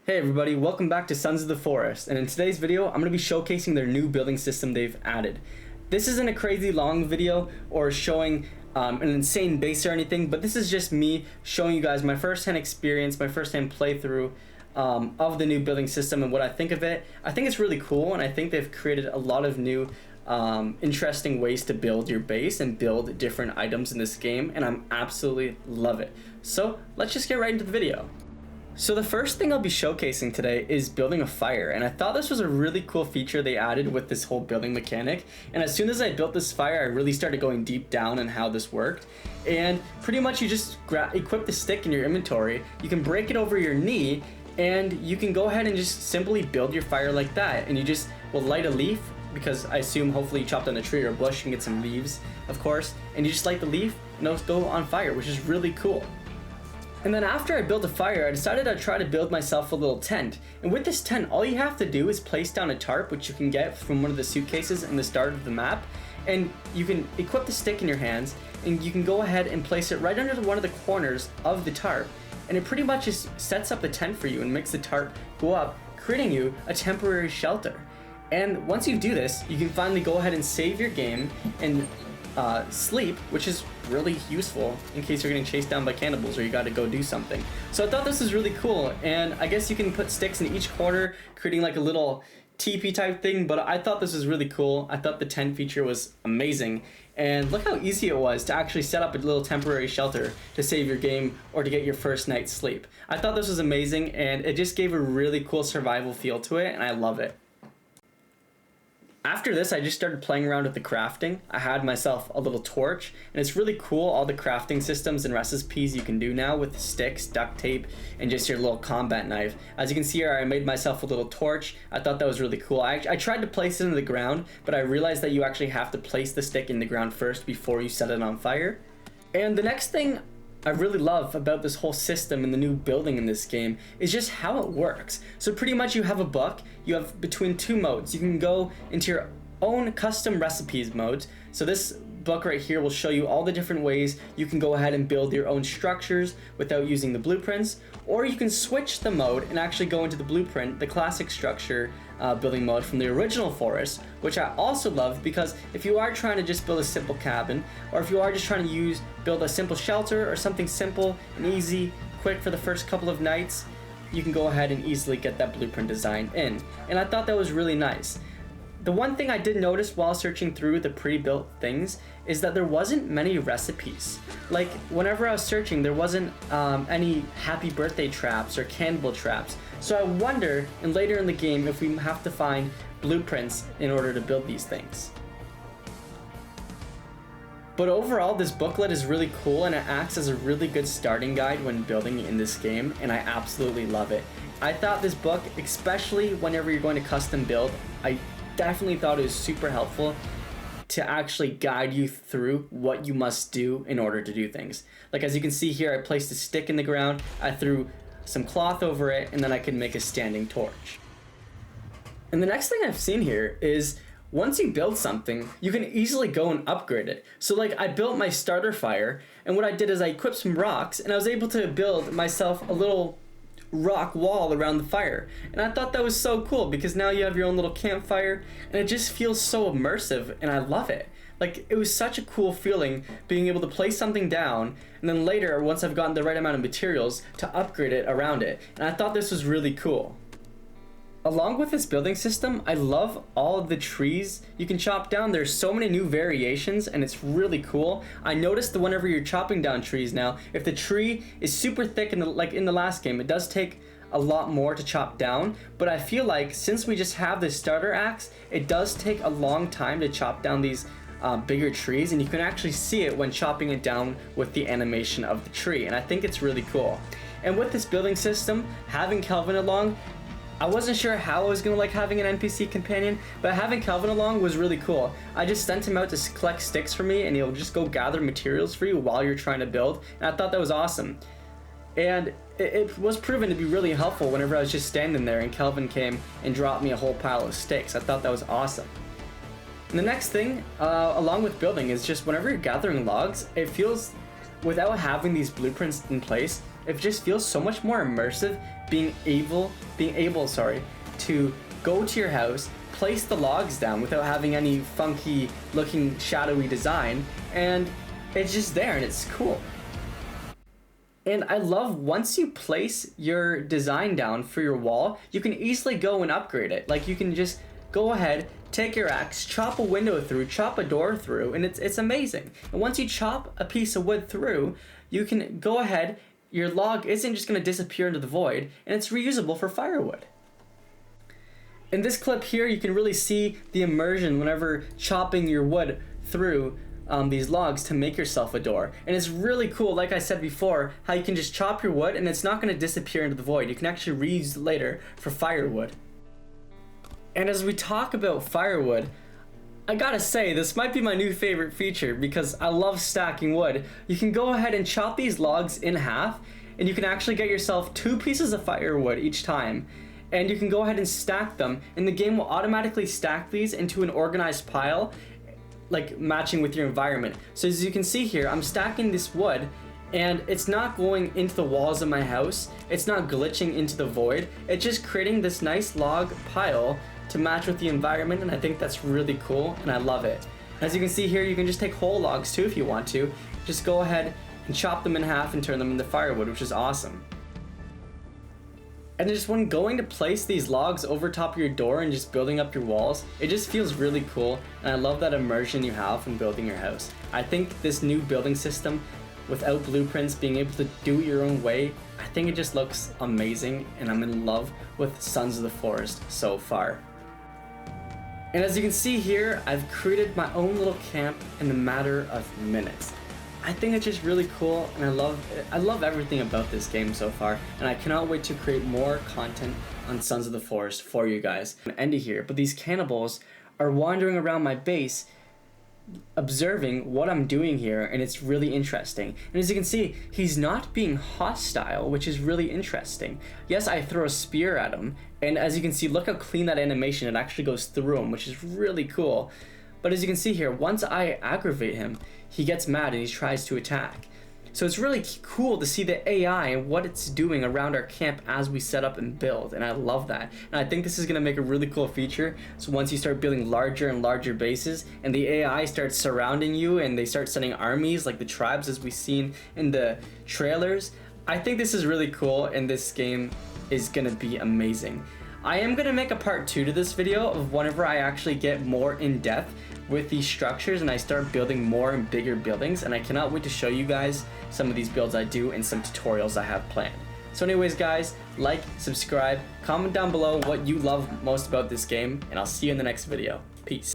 Hey everybody, welcome back to Sons of the Forest, and in today's video I'm going to be showcasing their new building system they've added. This isn't a crazy long video or showing an insane base or anything, but this is just me showing you guys my first-hand experience, my first-hand playthrough of the new building system and what I think of it. I think it's really cool, and I think they've created a lot of new interesting ways to build your base and build different items in this game, and I'm absolutely love it. So let's just get right into the video. So the first thing I'll be showcasing today is building a fire, and I thought this was a really cool feature they added with this whole building mechanic. And as soon as I built this fire, I really started going deep down on how this worked. And pretty much you just equip the stick in your inventory, you can break it over your knee, and you can go ahead and just simply build your fire like that. And you just will light a leaf, because I assume hopefully you chopped down a tree or a bush and get some leaves, of course, and you just light the leaf and it'll go on fire, which is really cool. And then after I built a fire, I decided I'd try to build myself a little tent. And with this tent, all you have to do is place down a tarp, which you can get from one of the suitcases in the start of the map. And you can equip the stick in your hands, and you can go ahead and place it right under one of the corners of the tarp. And it pretty much just sets up the tent for you and makes the tarp go up, creating you a temporary shelter. And once you do this, you can finally go ahead and save your game and sleep, which is really useful in case you're getting chased down by cannibals or you got to go do something. So I thought this was really cool, and I guess you can put sticks in each corner, creating like a little teepee type thing, but I thought this was really cool. I thought the tent feature was amazing, and look how easy it was to actually set up a little temporary shelter to save your game or to get your first night's sleep. I thought this was amazing, and it just gave a really cool survival feel to it, and I love it. After this, I just started playing around with the crafting. I had myself a little torch, and it's really cool all the crafting systems and recipes you can do now with sticks, duct tape, and just your little combat knife. As you can see here, I made myself a little torch. I thought that was really cool. I tried to place it in the ground, but I realized that you actually have to place the stick in the ground first before you set it on fire. And the next thing I really love about this whole system and the new building in this game is just how it works. So pretty much you have a book, you have between two modes. You can go into your own custom recipes modes. So this book right here will show you all the different ways you can go ahead and build your own structures without using the blueprints, or you can switch the mode and actually go into the blueprint, the classic structure building mode from the original forest, which I also love, because if you are trying to just build a simple cabin, or if you are just trying to build a simple shelter or something simple and easy, quick for the first couple of nights, you can go ahead and easily get that blueprint design in. And I thought that was really nice. The one thing I did notice while searching through the pre-built things is that there wasn't many recipes. Like whenever I was searching, there wasn't any happy birthday traps or cannibal traps. So I wonder, and later in the game, if we have to find blueprints in order to build these things. But overall, this booklet is really cool, and it acts as a really good starting guide when building in this game, and I absolutely love it. I thought this book, especially whenever you're going to custom build, I definitely thought it was super helpful to actually guide you through what you must do in order to do things. Like as you can see here, I placed a stick in the ground, I threw some cloth over it, and then I could make a standing torch. And the next thing I've seen here is once you build something, you can easily go and upgrade it. So like I built my starter fire, and what I did is I equipped some rocks, and I was able to build myself a little rock wall around the fire. And I thought that was so cool, because now you have your own little campfire, and it just feels so immersive, and I love it. Like, it was such a cool feeling being able to place something down, and then later, once I've gotten the right amount of materials, to upgrade it around it. And I thought this was really cool. Along with this building system, I love all of the trees you can chop down. There's so many new variations, and it's really cool. I noticed that whenever you're chopping down trees now, if the tree is super thick, like in the last game, it does take a lot more to chop down, but I feel like since we just have this starter axe, it does take a long time to chop down these bigger trees, and you can actually see it when chopping it down with the animation of the tree, and I think it's really cool. And with this building system, having Kelvin along, I wasn't sure how I was gonna like having an NPC companion, but having Kelvin along was really cool. I just sent him out to collect sticks for me, and he'll just go gather materials for you while you're trying to build, and I thought that was awesome. And it was proven to be really helpful whenever I was just standing there and Kelvin came and dropped me a whole pile of sticks. I thought that was awesome. And the next thing, along with building, is just whenever you're gathering logs, it feels, without having these blueprints in place, it just feels so much more immersive being able to go to your house, place the logs down without having any funky looking shadowy design, and it's just there and it's cool. And I love once you place your design down for your wall, you can easily go and upgrade it. Like you can just go ahead, take your axe, chop a window through, chop a door through, and it's amazing. And once you chop a piece of wood through, you can go ahead, your log isn't just gonna disappear into the void, and it's reusable for firewood. In this clip here, you can really see the immersion whenever chopping your wood through these logs to make yourself a door. And it's really cool, like I said before, how you can just chop your wood and it's not going to disappear into the void. You can actually reuse it later for firewood. And as we talk about firewood, I gotta say, this might be my new favorite feature because I love stacking wood. You can go ahead and chop these logs in half, and you can actually get yourself 2 pieces of firewood each time. And you can go ahead and stack them, and the game will automatically stack these into an organized pile, like matching with your environment. So as you can see here, I'm stacking this wood, and it's not going into the walls of my house. It's not glitching into the void. It's just creating this nice log pile to match with the environment, and I think that's really cool, and I love it. As you can see here, you can just take whole logs too if you want to. Just go ahead and chop them in half and turn them into firewood, which is awesome. And just when going to place these logs over top of your door and just building up your walls, it just feels really cool, and I love that immersion you have from building your house. I think this new building system, without blueprints, being able to do it your own way, I think it just looks amazing, and I'm in love with Sons of the Forest so far. And as you can see here, I've created my own little camp in a matter of minutes. I think it's just really cool, and I love everything about this game so far, and I cannot wait to create more content on Sons of the Forest for you guys. I'm gonna end it here, but these cannibals are wandering around my base observing what I'm doing here, and it's really interesting. And as you can see, he's not being hostile, which is really interesting. Yes, I throw a spear at him, and as you can see, look how clean that animation, it actually goes through him, which is really cool. But as you can see here, once I aggravate him, he gets mad and he tries to attack. So it's really cool to see the AI and what it's doing around our camp as we set up and build, and I love that. And I think this is going to make a really cool feature. So once you start building larger and larger bases and the AI starts surrounding you and they start sending armies like the tribes as we've seen in the trailers, I think this is really cool, and this game is going to be amazing. I am going to make a part 2 to this video of whenever I actually get more in depth with these structures and I start building more and bigger buildings, and I cannot wait to show you guys some of these builds I do and some tutorials I have planned. So anyways guys, like, subscribe, comment down below what you love most about this game, and I'll see you in the next video. Peace.